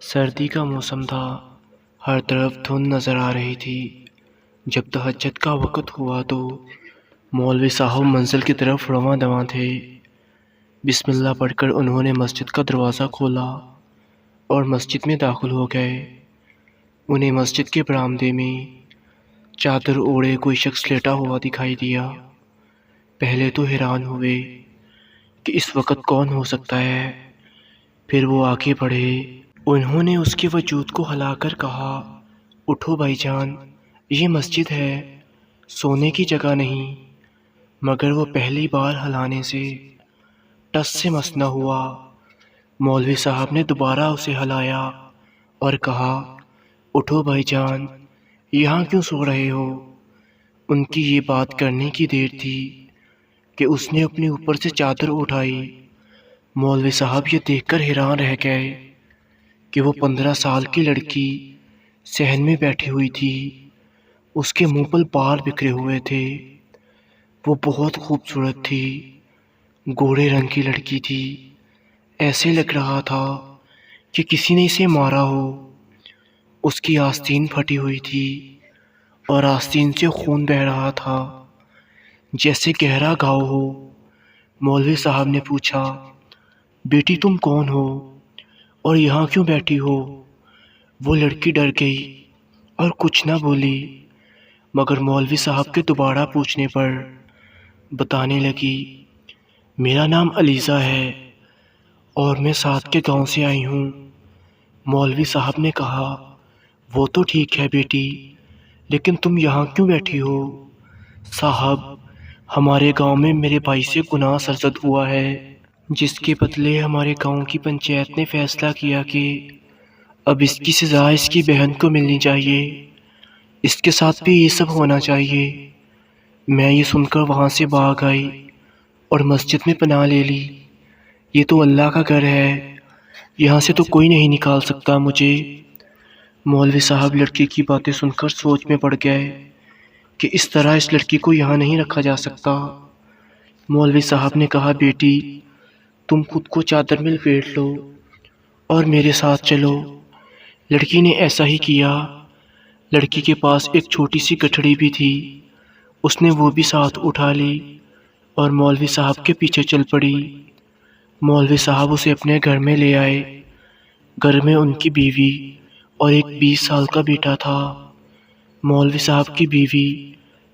سردی کا موسم تھا، ہر طرف دھند نظر آ رہی تھی۔ جب تہجد کا وقت ہوا تو مولوی صاحب منزل کی طرف رواں دواں تھے۔ بسم اللہ پڑھ کر انہوں نے مسجد کا دروازہ کھولا اور مسجد میں داخل ہو گئے۔ انہیں مسجد کے برآمدے میں چادر اوڑھے کوئی شخص لیٹا ہوا دکھائی دیا۔ پہلے تو حیران ہوئے کہ اس وقت کون ہو سکتا ہے، پھر وہ آگے بڑھے۔ انہوں نے اس کے وجود کو ہلا کر کہا، اٹھو بھائی جان، یہ مسجد ہے، سونے کی جگہ نہیں۔ مگر وہ پہلی بار ہلانے سے ٹس سے مس نہ ہوا۔ مولوی صاحب نے دوبارہ اسے ہلایا اور کہا، اٹھو بھائی جان، یہاں کیوں سو رہے ہو؟ ان کی یہ بات کرنے کی دیر تھی کہ اس نے اپنے اوپر سے چادر اٹھائی۔ مولوی صاحب یہ دیکھ کر حیران رہ گئے کہ وہ 15 سال کی لڑکی صحن میں بیٹھی ہوئی تھی۔ اس کے منہ پر بال بکھرے ہوئے تھے۔ وہ بہت خوبصورت تھی، گورے رنگ کی لڑکی تھی۔ ایسے لگ رہا تھا کہ کسی نے اسے مارا ہو۔ اس کی آستین پھٹی ہوئی تھی اور آستین سے خون بہہ رہا تھا، جیسے گہرا گھاؤ ہو۔ مولوی صاحب نے پوچھا، بیٹی تم کون ہو اور یہاں کیوں بیٹھی ہو؟ وہ لڑکی ڈر گئی اور کچھ نہ بولی، مگر مولوی صاحب کے دوبارہ پوچھنے پر بتانے لگی، میرا نام علیزہ ہے اور میں ساتھ کے گاؤں سے آئی ہوں۔ مولوی صاحب نے کہا، وہ تو ٹھیک ہے بیٹی، لیکن تم یہاں کیوں بیٹھی ہو؟ صاحب، ہمارے گاؤں میں میرے بھائی سے گناہ سرزد ہوا ہے، جس کے بدلے ہمارے گاؤں کی پنچایت نے فیصلہ کیا کہ اب اس کی سزا اس کی بہن کو ملنی چاہیے۔ اس کے ساتھ بھی یہ سب ہونا چاہیے۔ میں یہ سن کر وہاں سے بھاگ آئی اور مسجد میں پناہ لے لی۔ یہ تو اللہ کا گھر ہے، یہاں سے تو کوئی نہیں نکال سکتا مجھے۔ مولوی صاحب لڑکی کی باتیں سن کر سوچ میں پڑ گئے کہ اس طرح اس لڑکی کو یہاں نہیں رکھا جا سکتا۔ مولوی صاحب نے کہا، بیٹی تم خود کو چادر میں لپیٹ لو اور میرے ساتھ چلو۔ لڑکی نے ایسا ہی کیا۔ لڑکی کے پاس ایک چھوٹی سی گٹھڑی بھی تھی، اس نے وہ بھی ساتھ اٹھا لی اور مولوی صاحب کے پیچھے چل پڑی۔ مولوی صاحب اسے اپنے گھر میں لے آئے۔ گھر میں ان کی بیوی اور ایک 20 سال کا بیٹا تھا۔ مولوی صاحب کی بیوی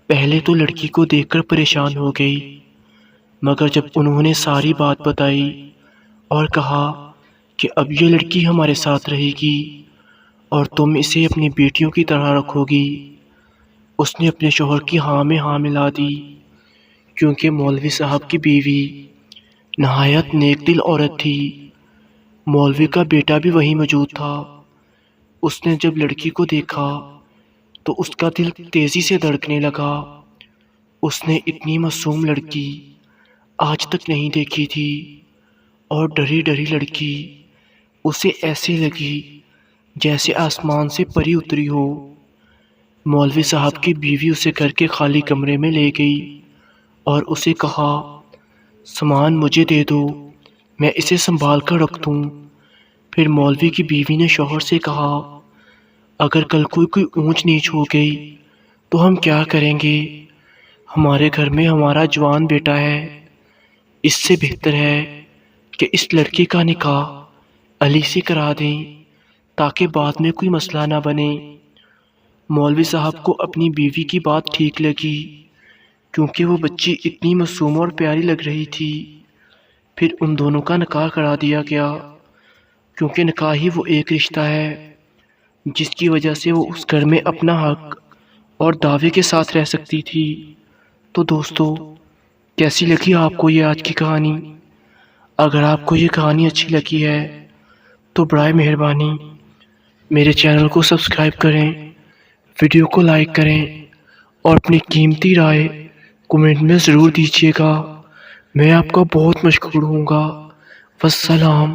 پہلے تو لڑکی کو دیکھ کر پریشان ہو گئی، مگر جب انہوں نے ساری بات بتائی اور کہا کہ اب یہ لڑکی ہمارے ساتھ رہے گی اور تم اسے اپنی بیٹیوں کی طرح رکھو گی، اس نے اپنے شوہر کی ہاں میں ہاں ملا دی، کیونکہ مولوی صاحب کی بیوی نہایت نیک دل عورت تھی۔ مولوی کا بیٹا بھی وہیں موجود تھا۔ اس نے جب لڑکی کو دیکھا تو اس کا دل تیزی سے دھڑکنے لگا۔ اس نے اتنی معصوم لڑکی آج تک نہیں دیکھی تھی، اور ڈری ڈری لڑکی اسے ایسے لگی جیسے آسمان سے پری اتری ہو۔ مولوی صاحب کی بیوی اسے گھر کے خالی کمرے میں لے گئی اور اسے کہا، سامان مجھے دے دو، میں اسے سنبھال کر رکھ دوں۔ پھر مولوی کی بیوی نے شوہر سے کہا، اگر کل کوئی اونچ نیچ ہو گئی تو ہم کیا کریں گے؟ ہمارے گھر میں ہمارا جوان بیٹا ہے، اس سے بہتر ہے کہ اس لڑکی کا نکاح علی سے کرا دیں تاکہ بعد میں کوئی مسئلہ نہ بنے۔ مولوی صاحب کو اپنی بیوی کی بات ٹھیک لگی، کیونکہ وہ بچی اتنی معصوم اور پیاری لگ رہی تھی۔ پھر ان دونوں کا نکاح کرا دیا گیا، کیونکہ نکاح ہی وہ ایک رشتہ ہے جس کی وجہ سے وہ اس گھر میں اپنا حق اور دعوے کے ساتھ رہ سکتی تھی۔ تو دوستو، کیسی لگی آپ کو یہ آج کی کہانی؟ اگر آپ کو یہ کہانی اچھی لگی ہے تو برائے مہربانی میرے چینل کو سبسکرائب کریں، ویڈیو کو لائک کریں اور اپنی قیمتی رائے کمنٹ میں ضرور دیجیے گا۔ میں آپ کا بہت مشکور ہوں گا۔ والسلام۔